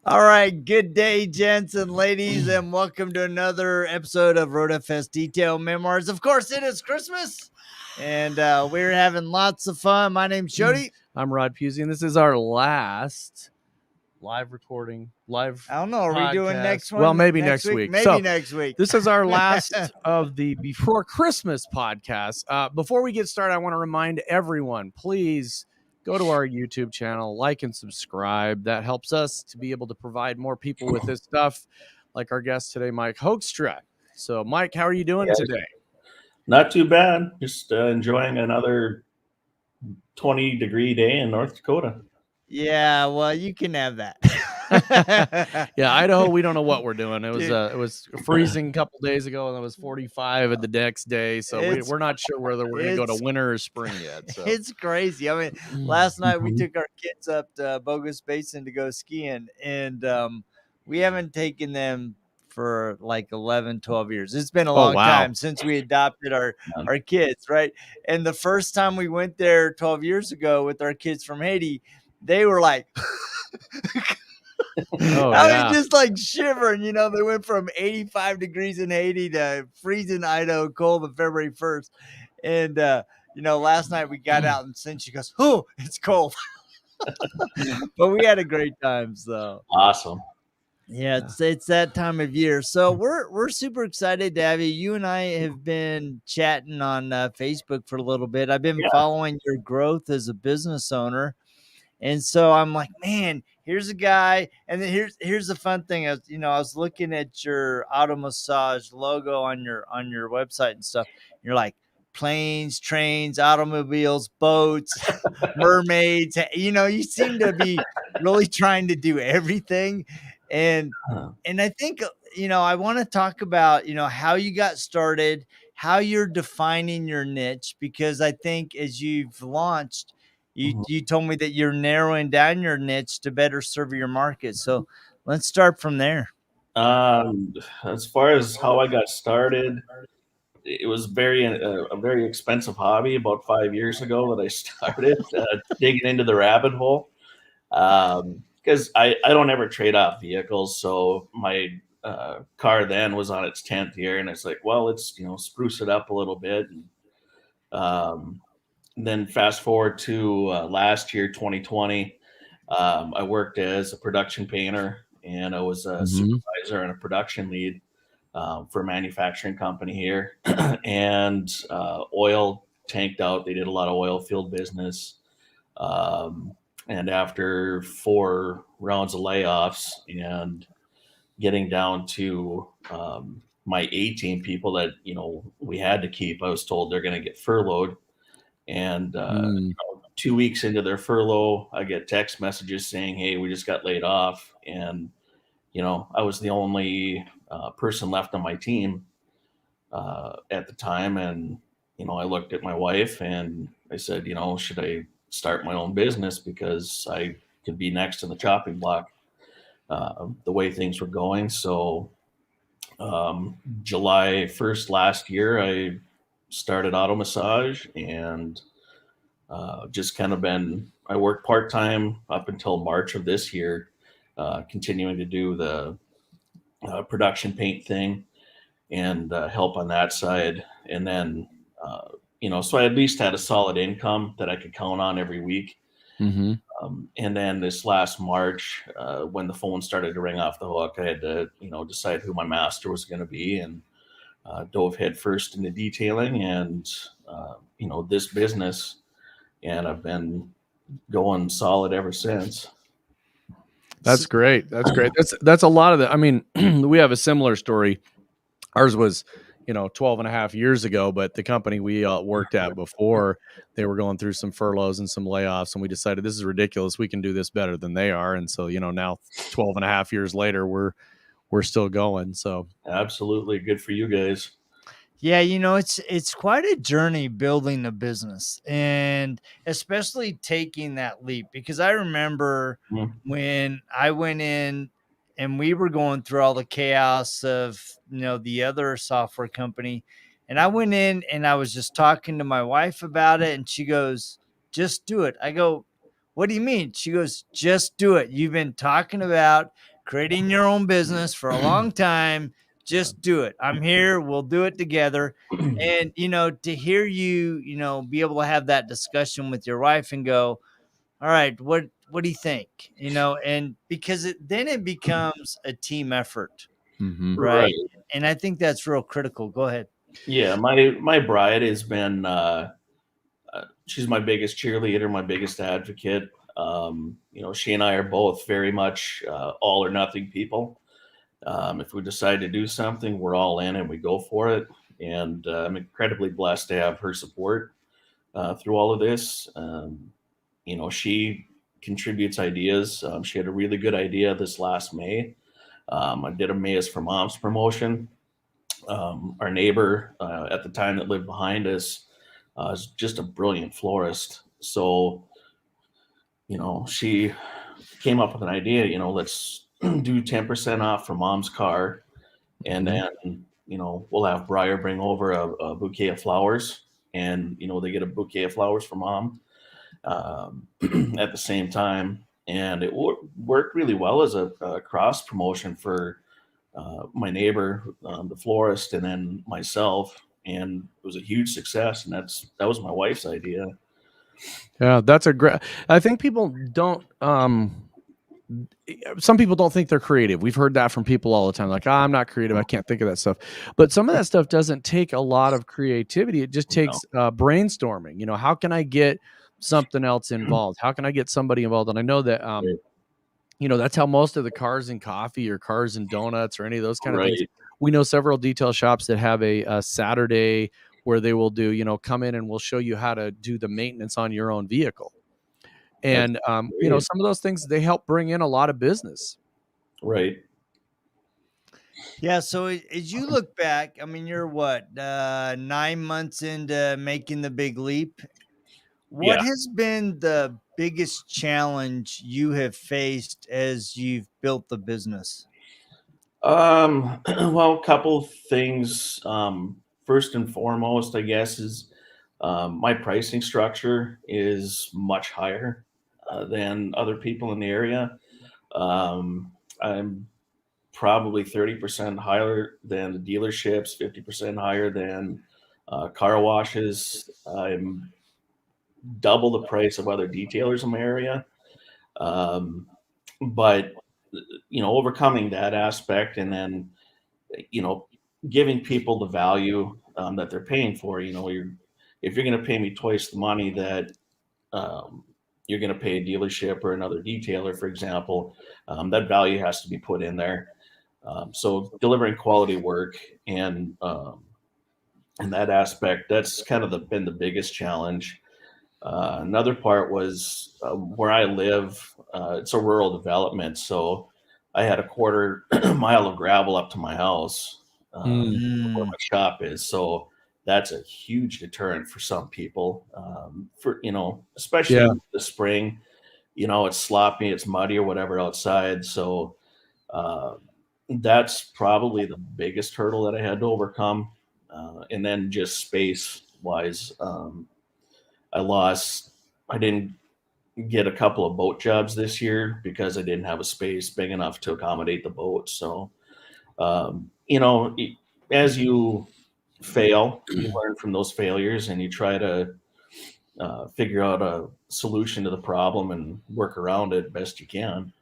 All right, good day, gents and ladies, and welcome to another episode of RoadFS Detail Memoirs. Of course, it is Christmas, and we're having lots of fun. My name's Jody. I'm Puzey, and this is our last live recording, live I don't know. Are we doing podcast. next one? Well, maybe next week. Maybe next week. This is our last of the Before Christmas podcast. Before we get started, I want to remind everyone, please go to our YouTube channel, like and subscribe. That helps us to be able to provide more people with this stuff, like our guest today, Mike Hoekstra. So, Mike, how are you doing today? Not too bad. Just enjoying another 20-degree day in North Dakota. Yeah, well, you can have that. Yeah, Idaho, we don't know what we're doing. It was freezing a couple days ago, and it was 45 the next day. So we're not sure whether we're going to go to winter or spring yet. So. It's crazy. I mean, last night we took our kids up to Bogus Basin to go skiing, and we haven't taken them for like 11, 12 years. It's been a long time since we adopted our kids, right? And the first time we went there 12 years ago with our kids from Haiti, they were like, I mean, just like shivering, you know, they went from 85 degrees in Haiti to freezing Idaho cold on February 1st. And, you know, last night we got out and she goes, oh, it's cold. But we had a great time. So awesome. Yeah, it's that time of year. So we're super excited to have you. You and I have been chatting on Facebook for a little bit. I've been following your growth as a business owner. And so I'm like, man, here's a guy. And then here's the fun thing. I was looking at your auto massage logo on your website and stuff. You're like planes, trains, automobiles, boats, mermaids. You know, you seem to be really trying to do everything. And I think, you know, I want to talk about, you know, how you got started, how you're defining your niche, because I think as you've launched, you told me that you're narrowing down your niche to better serve your market. So let's start from there. As far as how I got started, it was a very expensive hobby about 5 years ago that I started digging into the rabbit hole. Because I don't ever trade off vehicles. So my car then was on its 10th year, and it's like, well, let's, you know, spruce it up a little bit. And then fast forward to last year, 2020, I worked as a production painter, and I was a supervisor and a production lead for a manufacturing company here. And oil tanked out. They did a lot of oil field business. And after 4 rounds of layoffs and getting down to my 18 people that, you know, we had to keep, I was told they're going to get furloughed. And 2 weeks into their furlough, I get text messages saying, hey, we just got laid off. And, you know, I was the only person left on my team at the time. And, you know, I looked at my wife and I said, you know, should I start my own business, because I could be next in the chopping block the way things were going. So July 1st last year, I started auto massage, and just kind of I worked part-time up until March of this year, continuing to do the production paint thing and help on that side. And then, you know, so I at least had a solid income that I could count on every week. And then this last March, when the phone started to ring off the hook, I had to, you know, decide who my master was going to be, and dove headfirst into detailing and, you know, this business. And I've been going solid ever since. That's great. That's a lot of that. I mean, we have a similar story. Ours was, you know, 12 and a half years ago, but the company we worked at before, they were going through some furloughs and some layoffs, and we decided this is ridiculous. We can do this better than they are. And so, you know, now 12 and a half years later, we're still going. So absolutely good for you guys. Yeah, you know, it's quite a journey building a business, and especially taking that leap, because I remember when I went in and we were going through all the chaos of, you know, the other software company, and I went in and I was just talking to my wife about it, and she goes, just do it. I go, what do you mean? She goes, just do it. You've been talking about creating your own business for a long time. Just do it. I'm here. We'll do it together. And, to hear you, be able to have that discussion with your wife and go, all right, what do you think? And because then it becomes a team effort, right? And I think that's real critical. Go ahead. Yeah, my bride has been she's my biggest cheerleader, my biggest advocate. She and I are both very much all or nothing people. If we decide to do something, we're all in and we go for it. And I'm incredibly blessed to have her support through all of this. She contributes ideas. She had a really good idea this last May. I did a May is for Moms promotion. Our neighbor at the time that lived behind us is just a brilliant florist. So, she came up with an idea, let's do 10% off for Mom's car. And then, we'll have Briar bring over a bouquet of flowers, and, they get a bouquet of flowers for Mom at the same time. And it worked really well as a cross promotion for my neighbor, the florist, and then myself. And it was a huge success. And that was my wife's idea. Yeah, that's a great. I think people don't. Some people don't think they're creative. We've heard that from people all the time. Like, I'm not creative. I can't think of that stuff. But some of that stuff doesn't take a lot of creativity. It just takes brainstorming. How can I get something else involved? How can I get somebody involved? And I know that, that's how most of the cars and coffee or cars and donuts or any of those kind of things. We know several detail shops that have a Saturday where they will do, come in and we'll show you how to do the maintenance on your own vehicle. And, some of those things, they help bring in a lot of business. Right. Yeah. So as you look back, I mean, you're what, 9 months into making the big leap. What has been the biggest challenge you have faced as you've built the business? Well, a couple things. First and foremost, I guess, is my pricing structure is much higher than other people in the area. I'm probably 30% higher than the dealerships, 50% higher than car washes. I'm double the price of other detailers in my area. But overcoming that aspect, and then giving people the value that they're paying for. If you're going to pay me twice the money that you're going to pay a dealership or another detailer, for example, that value has to be put in there. So delivering quality work and that aspect, that's kind of been the biggest challenge. Another part was where I live. It's a rural development, so I had a quarter mile of gravel up to my house where my shop is. So that's a huge deterrent for some people. Especially in the spring. It's sloppy, it's muddy or whatever outside. So that's probably the biggest hurdle that I had to overcome. And then just space wise, I didn't get a couple of boat jobs this year because I didn't have a space big enough to accommodate the boat. So, as you fail, you learn from those failures and you try to figure out a solution to the problem and work around it best you can.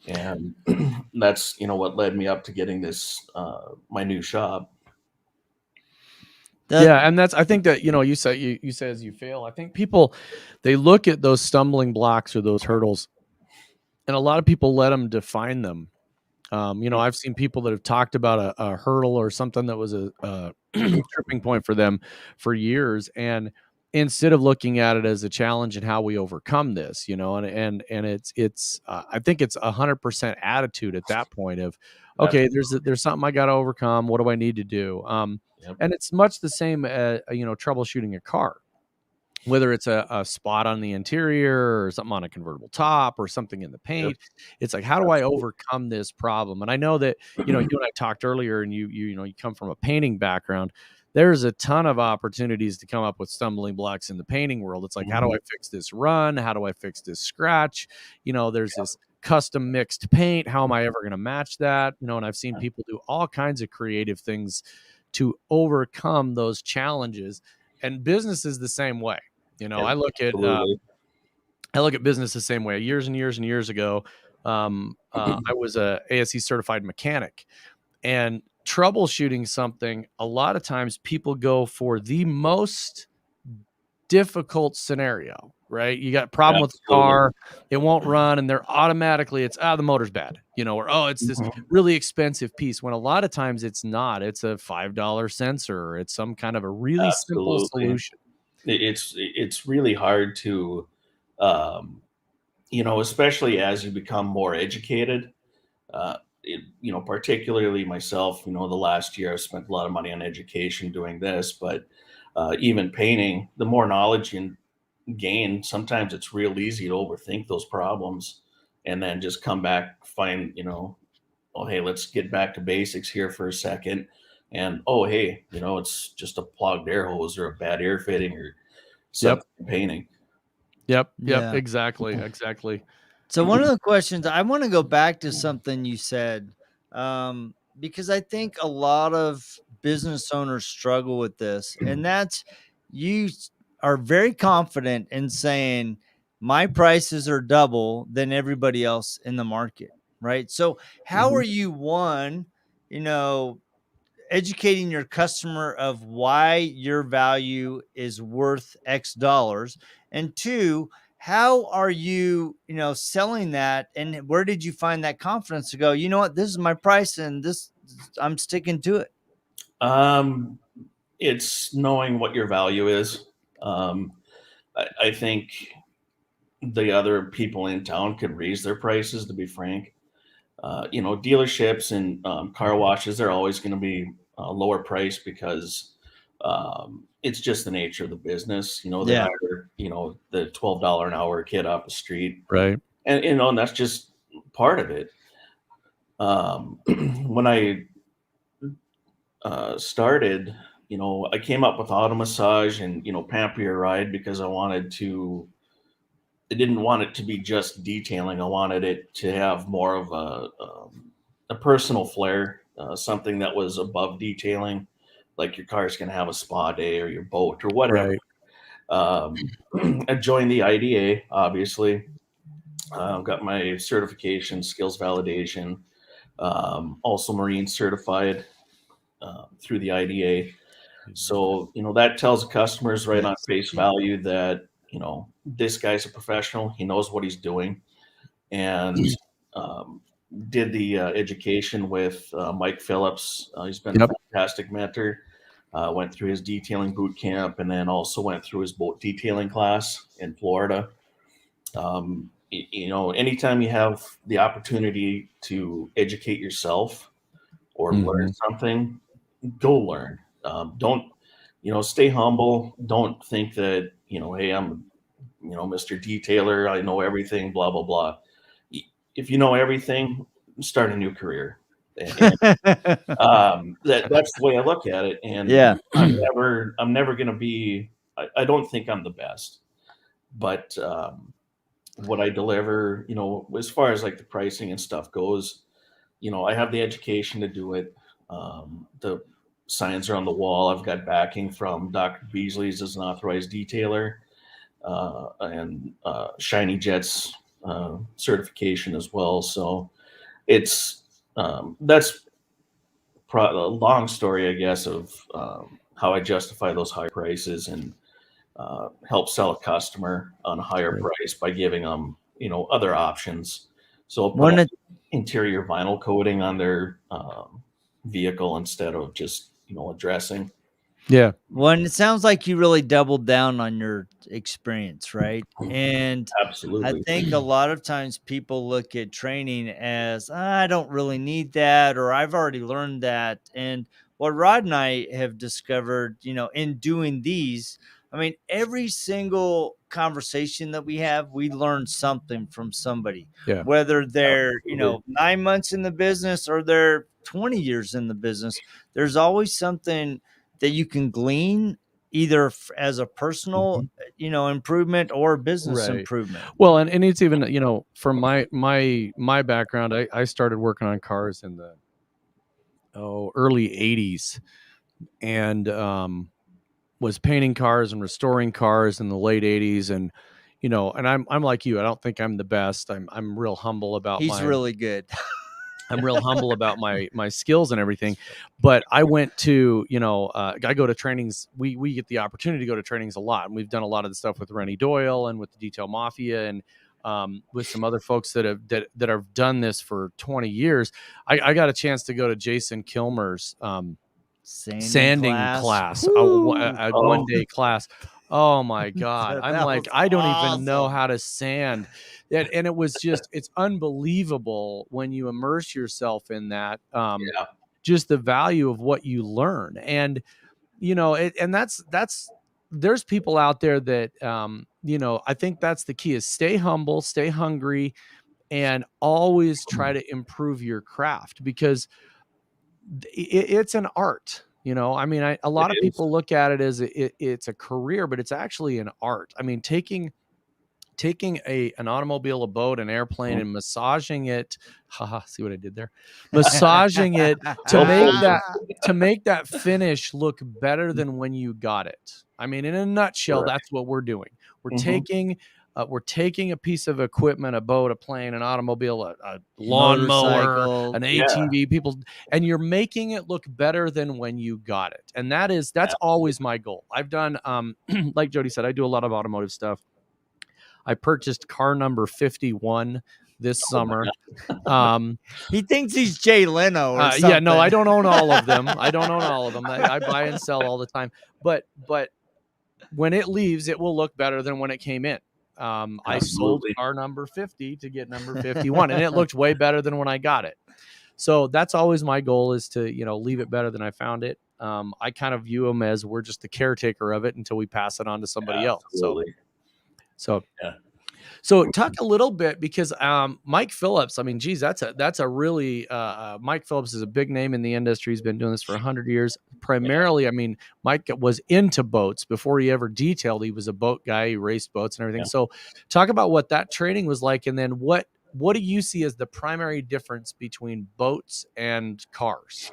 And that's, what led me up to getting this, my new shop. And I think that, you say as you fail, I think people, they look at those stumbling blocks or those hurdles, and a lot of people let them define them. I've seen people that have talked about a hurdle or something that was a tripping point for them for years. And instead of looking at it as a challenge and how we overcome this, and it's I think it's 100% attitude at that point of, okay, there's something I got to overcome. What do I need to do? And it's much the same, troubleshooting a car, whether it's a spot on the interior or something on a convertible top or something in the paint. It's like, how do I overcome this problem? And I know that, you and I talked earlier, and you come from a painting background. There's a ton of opportunities to come up with stumbling blocks in the painting world. It's like, how do I fix this run? How do I fix this scratch? There's this custom mixed paint. How am I ever going to match that? And I've seen people do all kinds of creative things to overcome those challenges. And business is the same way. I look at business the same way. Years and years and years ago, I was a ASE certified mechanic, and troubleshooting something, a lot of times people go for the most difficult scenario, right? You got a problem with the car, it won't run, and they're automatically, it's the motor's bad, or it's this really expensive piece, when a lot of times it's not. It's a $5 sensor, it's some kind of a really simple solution. It's really hard to especially as you become more educated, particularly myself, the last year I've spent a lot of money on education doing this, but even painting, the more knowledge you gain, sometimes it's real easy to overthink those problems and then just come back, find, oh, hey, let's get back to basics here for a second. And, oh, hey, it's just a clogged air hose or a bad air fitting or something painting. Yep. Exactly. So one of the questions, I want to go back to something you said, because I think a lot of business owners struggle with this, and that's, you are very confident in saying my prices are double than everybody else in the market, right? So how are you, one, educating your customer of why your value is worth X dollars, and two, how are you, selling that, and where did you find that confidence to go, what, this is my price and this, I'm sticking to it? It's knowing what your value is. I think the other people in town could raise their prices, to be frank. Dealerships and car washes, they're always going to be lower price because it's just the nature of the business. They hire, the $12 an hour kid off the street. Right. And, and that's just part of it. When I started, I came up with auto massage and, pamper your ride because I didn't want it to be just detailing. I wanted it to have more of a personal flair, something that was above detailing, like your car's going to have a spa day or your boat or whatever. Right. I joined the IDA, obviously. Got my certification, skills validation, also Marine certified through the IDA. So, that tells the customers right on face value that, this guy's a professional. He knows what he's doing. And did the education with Mike Phillips. He's been a fantastic mentor. Went through his detailing boot camp and then also went through his boat detailing class in Florida. Anytime you have the opportunity to educate yourself or learn something, go learn. Don't, stay humble. Don't think that, hey, I'm, Mr. Detailer, I know everything, blah, blah, blah. If you know everything, start a new career. And, that's the way I look at it. And I'm never going to be, I don't think I'm the best, but what I deliver, as far as like the pricing and stuff goes, I have the education to do it. The signs are on the wall. I've got backing from Dr. Beasley's as an authorized detailer, and Shiny Jets certification as well. So it's that's a long story, I guess, of how I justify those high prices and help sell a customer on a higher price by giving them, other options. So put interior vinyl coating on their vehicle instead of just, a dressing. Yeah. Well, and it sounds like you really doubled down on your experience, right? And absolutely, I think a lot of times people look at training as, I don't really need that, or I've already learned that. And what Rod and I have discovered, in doing these, I mean, every single conversation that we have, we learn something from somebody, whether they're, 9 months in the business or they're 20 years in the business. There's always something that you can glean either as a personal, improvement or business Right. improvement. Well, and it's even, from my background, I started working on cars in the early 80s, and was painting cars and restoring cars in the late 80s. And and I'm like you. I don't think I'm the best. I'm real humble about He's really good. I'm real humble about my skills and everything. But I went to, I go to trainings. We get the opportunity to go to trainings a lot. And we've done a lot of the stuff with Rennie Doyle and with the Detail Mafia, and with some other folks that have done this for 20 years. I got a chance to go to Jason Kilmer's sanding class, a 1-day class. Oh my God. I'm like, I don't even know how to sand. And it was just, it's unbelievable when you immerse yourself in that, just the value of what you learn. And, and that's, there's people out there that, I think that's the key, is stay humble, stay hungry, and always try to improve your craft, because it's an art. I mean, a lot of people look at it as it's a career, but it's actually an art. I mean, taking an automobile, a boat, an airplane, and massaging it. See what I did there? Massaging it to make that finish look better than when you got it. I mean, in a nutshell, that's what we're doing. We're taking a piece of equipment, a boat, a plane, an automobile, a lawnmower, an ATV, and you're making it look better than when you got it. And that's always my goal. I've done, like Jody said, I do a lot of automotive stuff. I purchased car number 51 this summer. He thinks he's Jay Leno or something. Yeah, no, I don't own all of them. I buy and sell all the time. But when it leaves, it will look better than when it came in. I sold car number 50 to get number 51, and it looked way better than when I got it. So that's always my goal, is to, leave it better than I found it. I kind of view them as we're just the caretaker of it until we pass it on to somebody else. So talk a little bit, because Mike Phillips, I mean, geez, that's a really Mike Phillips is a big name in the industry. He's been doing this for 100 years. Primarily, I mean, Mike was into boats before he ever detailed. He was a boat guy. He raced boats and everything. So talk about what that training was like, and then what do you see as the primary difference between boats and cars?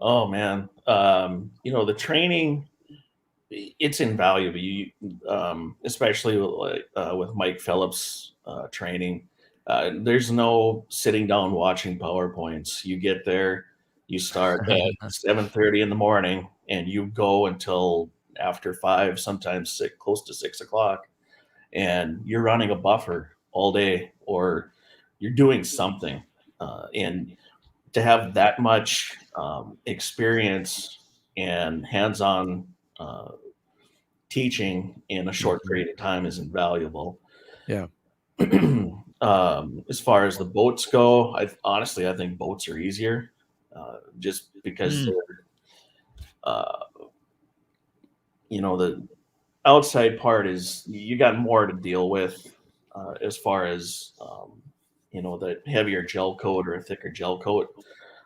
Oh man, the training, it's invaluable. You, especially with Mike Phillips training. There's no sitting down watching PowerPoints. You get there, you start at 7:30 in the morning, and you go until after 5, sometimes close to 6 o'clock, and you're running a buffer all day, or you're doing something. And to have that much experience and hands-on teaching in a short period of time is invaluable. Yeah. As far as the boats go, I think boats are easier, just because the outside part is, you got more to deal with, as far as the heavier gel coat or a thicker gel coat.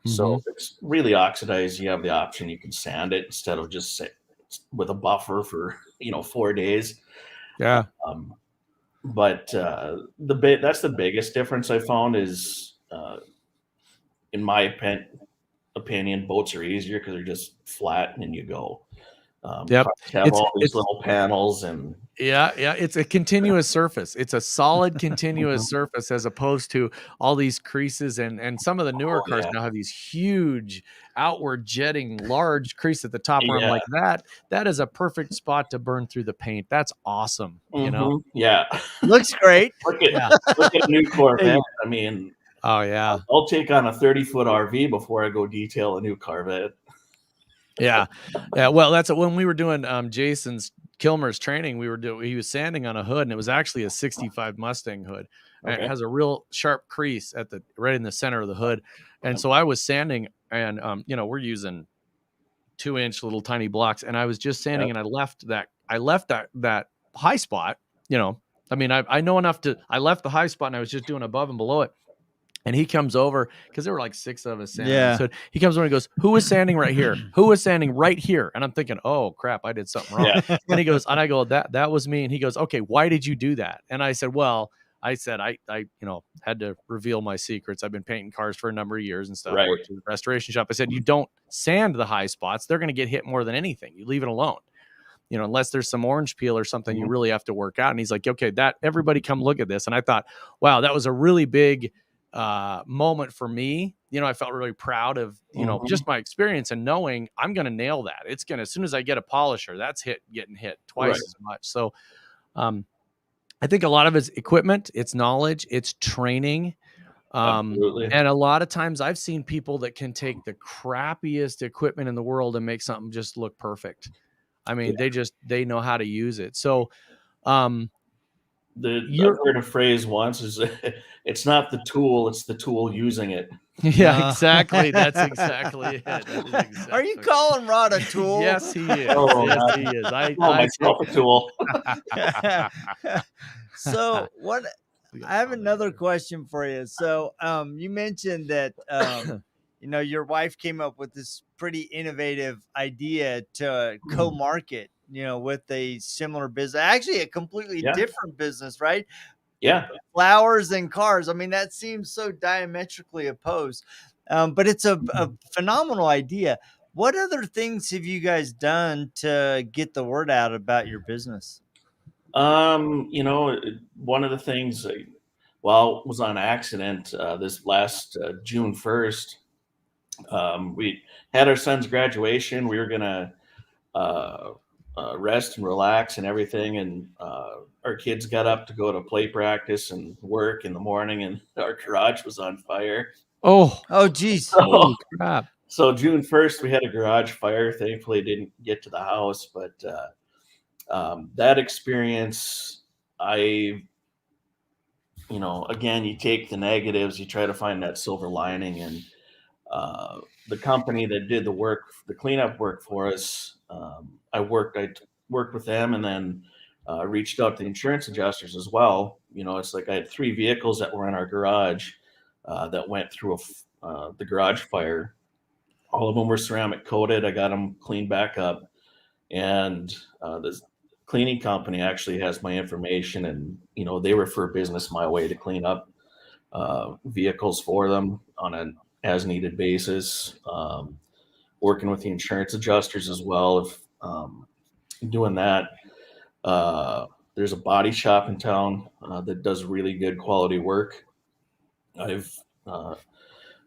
So if it's really oxidized, you have the option, you can sand it instead of just sit with a buffer for 4 days. Yeah. But that's the biggest difference I found is, in my opinion, boats are easier because they're just flat and you go. Have all these little panels, and it's a continuous surface. It's a solid continuous surface, as opposed to all these creases, and some of the newer cars now have these huge outward jetting large crease at the top, where I'm like, that is a perfect spot to burn through the paint. That's awesome. Looks great. Look at a new Corvette. I mean, I'll take on a 30-foot RV before I go detail a new Corvette. Yeah. Well, that's when we were doing Jason's Kilmer's training. He was sanding on a hood, and it was actually a 65 Mustang hood. And it has a real sharp crease right in the center of the hood. And so I was sanding, and we're using 2-inch little tiny blocks, and I was just sanding, and I left that high spot. I mean, I know enough I left the high spot, and I was just doing above and below it. And he comes over because there were like 6 of us sanding. Yeah. So he comes over and goes, "Who is standing right here? Who is standing right here?" And I'm thinking, "Oh crap, I did something wrong." Yeah. And he goes, and I go, "That was me." And he goes, "Okay, why did you do that?" And I said, "Well, I had to reveal my secrets. I've been painting cars for a number of years and stuff. Right. Worked in the restoration shop." I said, "You don't sand the high spots. They're going to get hit more than anything. You leave it alone. Unless there's some orange peel or something you really have to work out." And he's like, "Okay, everybody come look at this." And I thought, wow, that was a really big moment for me. I felt really proud of, just my experience and knowing I'm going to nail that. It's going to, as soon as I get a polisher, that's getting hit twice as much. So, I think a lot of it's equipment, it's knowledge, it's training. Absolutely. And a lot of times I've seen people that can take the crappiest equipment in the world and make something just look perfect. I mean, they know how to use it. So, I heard a phrase once is it's not the tool, it's the tool using it. Yeah, exactly. That's exactly it. Are you calling Rod a tool? Yes, he is. Oh, yes, he is. I myself a tool. So I have another question for you. So you mentioned that your wife came up with this pretty innovative idea to co-market, with a similar business, actually a completely different business, right? Yeah. Flowers and cars. I mean, that seems so diametrically opposed, but it's a phenomenal idea. What other things have you guys done to get the word out about your business? One of the things, was on accident this last June 1st. We had our son's graduation. We were gonna rest and relax and everything, and our kids got up to go to play practice and work in the morning, and our garage was on fire. Oh geez. Holy crap. So June 1st, we had a garage fire. Thankfully, it didn't get to the house, but that experience, again, you take the negatives, you try to find that silver lining, and the company that did the cleanup work for us, I worked with them, and then reached out to the insurance adjusters as well. It's like I had 3 vehicles that were in our garage that went through the garage fire. All of them were ceramic coated. I got them cleaned back up, and this cleaning company actually has my information, and they refer business my way to clean up vehicles for them on an as needed basis. Working with the insurance adjusters as well, if doing that. There's a body shop in town that does really good quality work. I've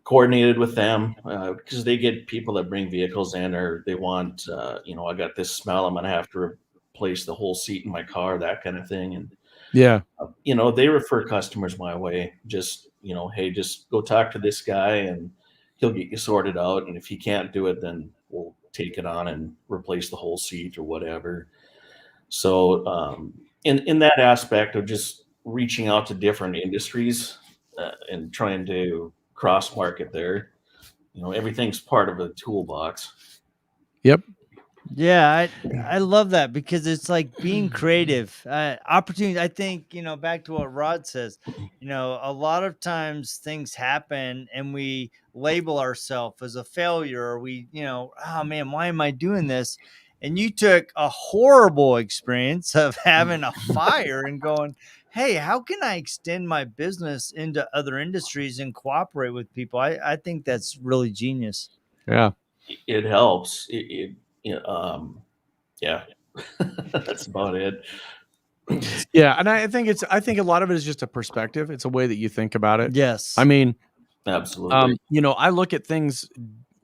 coordinated with them because they get people that bring vehicles in, or they want, I got this smell, I'm going to have to replace the whole seat in my car, that kind of thing. And they refer customers my way. Just, hey, just go talk to this guy and he'll get you sorted out. And if he can't do it, then we'll take it on and replace the whole seat or whatever. So in that aspect of just reaching out to different industries and trying to cross market there, everything's part of a toolbox. Yep. Yeah, I love that, because it's like being creative. Opportunity. I think, back to what Rod says, a lot of times things happen and we label ourselves as a failure, or we, oh man, why am I doing this? And you took a horrible experience of having a fire and going, hey, how can I extend my business into other industries and cooperate with people? I think that's really genius. Yeah. It helps. Yeah, that's about it. Yeah. And I think a lot of it is just a perspective. It's a way that you think about it. Yes. I mean, absolutely. I look at things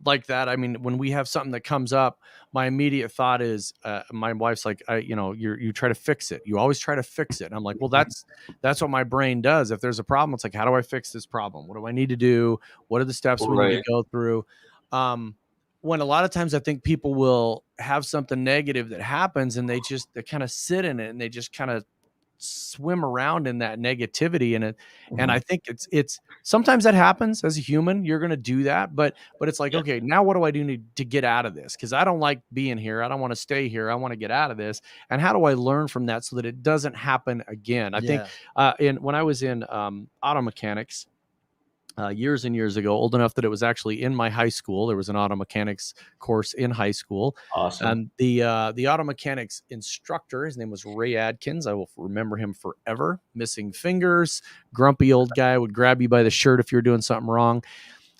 like that. I mean, when we have something that comes up, my immediate thought is, my wife's like, you try to fix it. You always try to fix it. And I'm like, well, that's what my brain does. If there's a problem, it's like, how do I fix this problem? What do I need to do? What are the steps we need to go through? When a lot of times I think people will have something negative that happens and they kind of sit in it and they just kind of swim around in that negativity and and I think it's sometimes that happens as a human. You're going to do that, but it's like, okay, now what do I do to get out of this? Because I don't like being here. I don't want to stay here. I want to get out of this. And how do I learn from that so that it doesn't happen again? I think when I was in auto mechanics, years and years ago, old enough that it was actually in my high school. There was an auto mechanics course in high school. Awesome. The auto mechanics instructor, his name was Ray Adkins. I will remember him forever. Missing fingers, grumpy old guy, would grab you by the shirt if you're doing something wrong.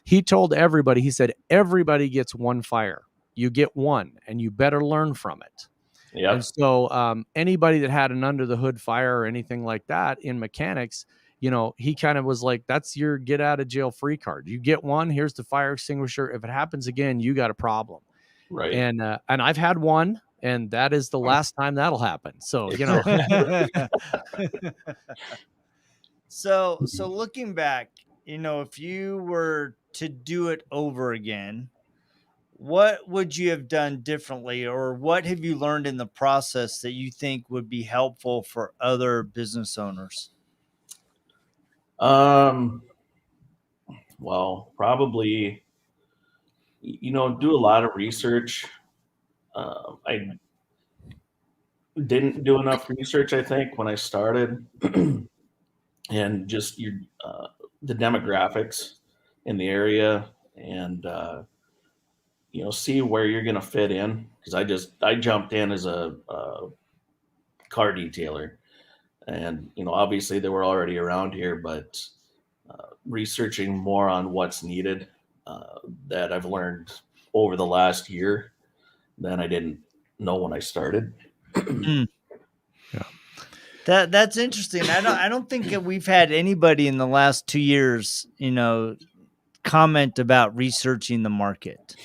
He told everybody, he said, everybody gets one fire. You get one, and you better learn from it. Yep. And so anybody that had an under the hood fire or anything like that in mechanics, you know, he kind of was like, that's your get out of jail free card. You get one, here's the fire extinguisher. If it happens again, you got a problem. Right. And I've had one, and that is the last time that'll happen. So, you know. So looking back, you know, if you were to do it over again, what would you have done differently, or what have you learned in the process that you think would be helpful for other business owners? Well, probably, you know, do a lot of research. I didn't do enough research, I think, when I started, and just the demographics in the area, and you know, see where you're going to fit in. Because I jumped in as a car detailer, and you know, obviously they were already around here, but researching more on what's needed, that I've learned over the last year than I didn't know when I started. Yeah. That's interesting. I don't think that we've had anybody in the last 2 years, you know, comment about researching the market.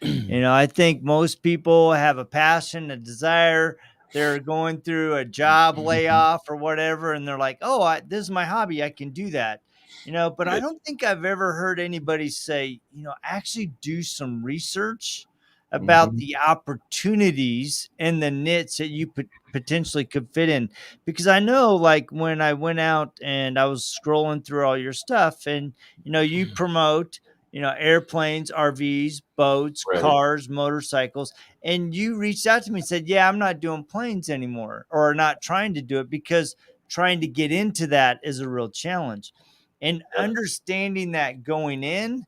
You know, I think most people have a passion, a desire. They're going through a job layoff or whatever, and they're like, "Oh, this is my hobby. I can do that." You know, but I don't think I've ever heard anybody say, you know, actually do some research about the opportunities and the niche that you potentially could fit in. Because I know, like, when I went out and I was scrolling through all your stuff, and, you know, you promote, you know, airplanes, RVs, boats, Right. cars, motorcycles. And you reached out to me and said, yeah, I'm not doing planes anymore, or not trying to do it, because trying to get into that is a real challenge. And understanding that going in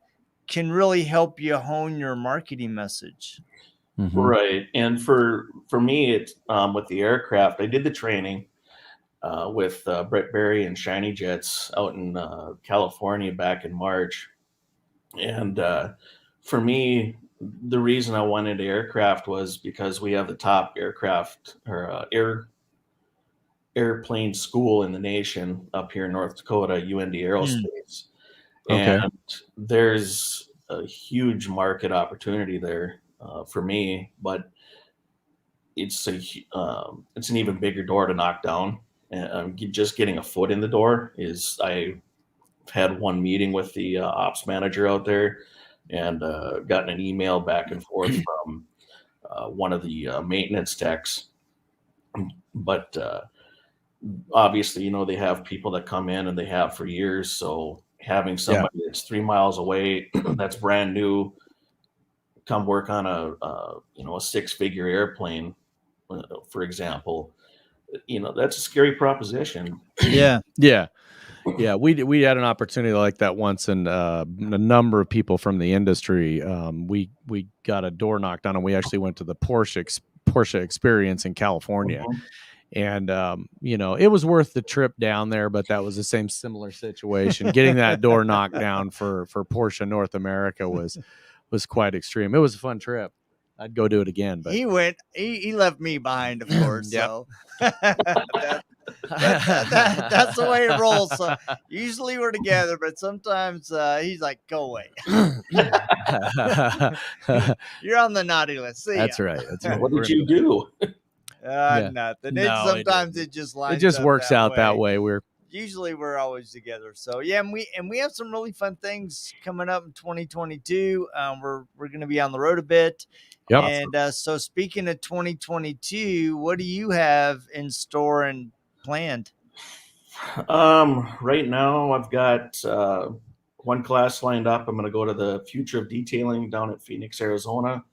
can really help you hone your marketing message. Right. And for me, it's with the aircraft, I did the training with Brett Berry and Shiny Jets out in California back in March. And for me, the reason I wanted aircraft was because we have the top aircraft or airplane school in the nation up here in North Dakota, UND Aerospace. Okay. And there's a huge market opportunity there for me, but it's an even bigger door to knock down. And just getting a foot in the door is, I had one meeting with the ops manager out there, and gotten an email back and forth from one of the maintenance techs. But obviously, you know, they have people that come in, and they have for years. So having somebody that's 3 miles away, that's brand new, come work on a 6-figure airplane, for example, you know, that's a scary proposition. Yeah. We had an opportunity like that once, and a number of people from the industry, we got a door knocked on, and we actually went to the Porsche experience in California. And you know, it was worth the trip down there, but that was the same similar situation. Getting that door knocked down for Porsche North America was quite extreme. It was a fun trip. I'd go do it again. But he left me behind, of course. So that's the way it rolls. So usually we're together, but sometimes he's like, "Go away." You're on the naughty list. See That's ya. right. That's right. What did you do? Nothing. No, Sometimes it just lines it just up works out that way. Usually we're always together. So yeah, and we have some really fun things coming up in 2022. We're going to be on the road a bit. Yep. And so speaking of 2022, what do you have in store and planned? Right now I've got one class lined up. I'm going to go to the Future of Detailing down at Phoenix, Arizona.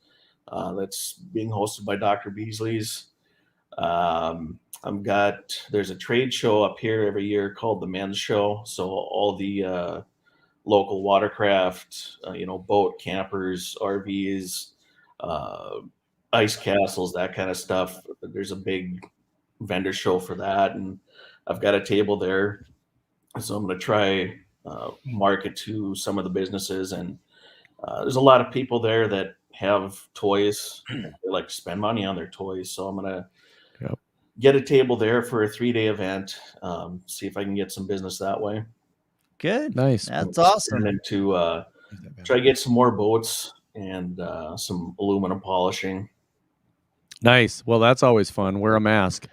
That's being hosted by Dr. Beasley's. There's a trade show up here every year called the Men's Show. So all the local watercraft, boat campers, RVs, ice castles, that kind of stuff. There's a big vendor show for that, and I've got a table there, so I'm going to try market to some of the businesses. And there's a lot of people there that have toys. They like to spend money on their toys, so I'm going to get a table there for a 3-day event. See if I can get some business that way. Good. Nice. That's awesome. And to try to get some more boats and some aluminum polishing. Nice. Well, that's always fun. Wear a mask.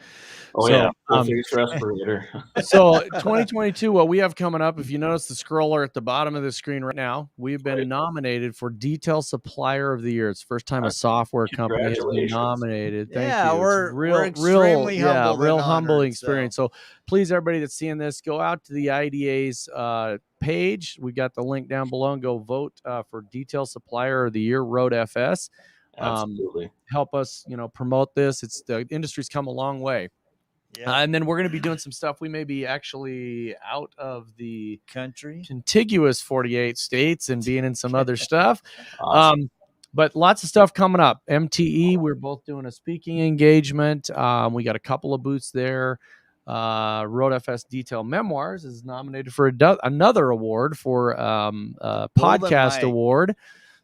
Oh, yeah. Face respirator. So 2022, what we have coming up, if you notice the scroller at the bottom of the screen right now, we've been nominated for Detail Supplier of the Year. It's the first time a software company has been nominated. Thank you. We're extremely humbled. Real humbling experience. So please, everybody that's seeing this, go out to the IDA's page. We got the link down below, and go vote for Detail Supplier of the Year, RoadFS. Absolutely. Help us, promote this. The industry's come a long way. Yeah. And then we're going to be doing some stuff. We may be actually out of the contiguous 48 states and being in some other stuff. Awesome. But lots of stuff coming up. MTE, we're both doing a speaking engagement. We got a couple of booths there. RoadFS Detail Memoirs is nominated for another award for podcast award.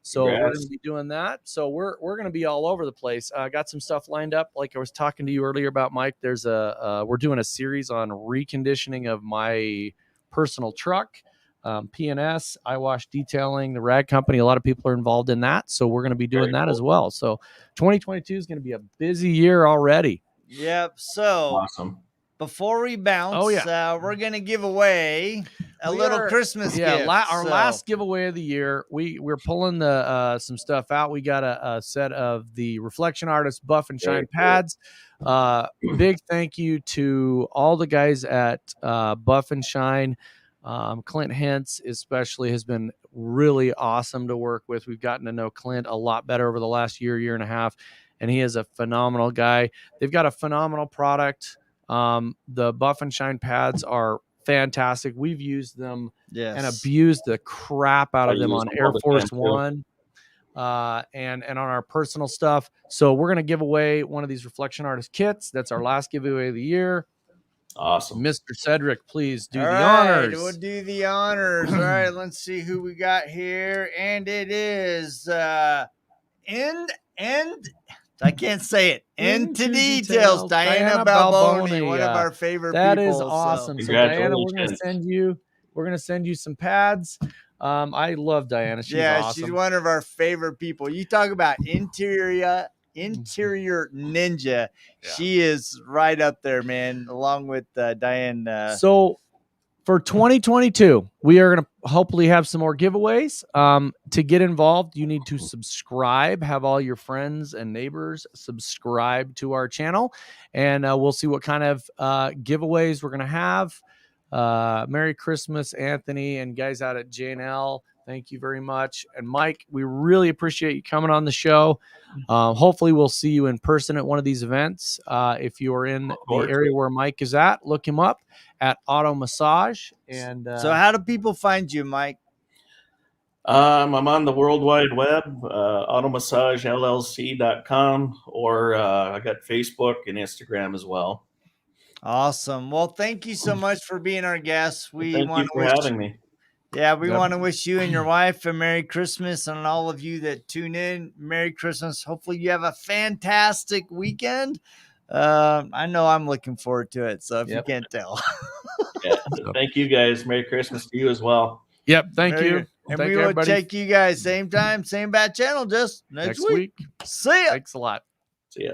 So we're going to be doing that. So we're going to be all over the place. I got some stuff lined up. Like I was talking to you earlier about, Mike, there's we're doing a series on reconditioning of my personal truck, P&S, eyewash detailing, the rag company. A lot of people are involved in that. So we're going to be doing that as well. So 2022 is going to be a busy year already. Yep. So awesome. Before we bounce, we're going to give away a little Christmas gift. Our last giveaway of the year, we're pulling the some stuff out. We got a set of the Reflection Artist Buff and Shine pads. Big thank you to all the guys at Buff and Shine. Clint Hentz especially has been really awesome to work with. We've gotten to know Clint a lot better over the last year and a half, and he is a phenomenal guy. They've got a phenomenal product. The Buff and Shine pads are fantastic. We've used them and abused the crap out of them on Air Force One and on our personal stuff. So we're going to give away one of these Reflection Artist kits. That's our last giveaway of the year. Awesome. Mr. Sedrick, please do the honors. We'll do the honors. All right, let's see who we got here. And it is I can't say it. Into details, Diana Balboni, one of our favorite people. That is awesome. So Diana, we're gonna send you some pads. I love Diana. She's awesome. She's one of our favorite people. You talk about interior ninja. Yeah. She is right up there, man, along with Diane. So for 2022, we are going to hopefully have some more giveaways. To get involved, you need to subscribe, have all your friends and neighbors subscribe to our channel, and we'll see what kind of giveaways we're going to have. Merry Christmas, Anthony, and guys out at J&L. Thank you very much. And Mike, we really appreciate you coming on the show. Hopefully we'll see you in person at one of these events. If you are in the area where Mike is at, look him up at Auto Massage. And so how do people find you, Mike? I'm on the World Wide Web, automassagellc.com, or I got Facebook and Instagram as well. Awesome. Well, thank you so much for being our guest. Thank you for having me. Yeah, we want to wish you and your wife a Merry Christmas, and all of you that tune in, Merry Christmas. Hopefully you have a fantastic weekend. I know I'm looking forward to it, so if you can't tell. Thank you, guys. Merry Christmas to you as well. Yep, thank you. And we will check you guys same time, same bad channel, just next week. See ya. Thanks a lot. See ya.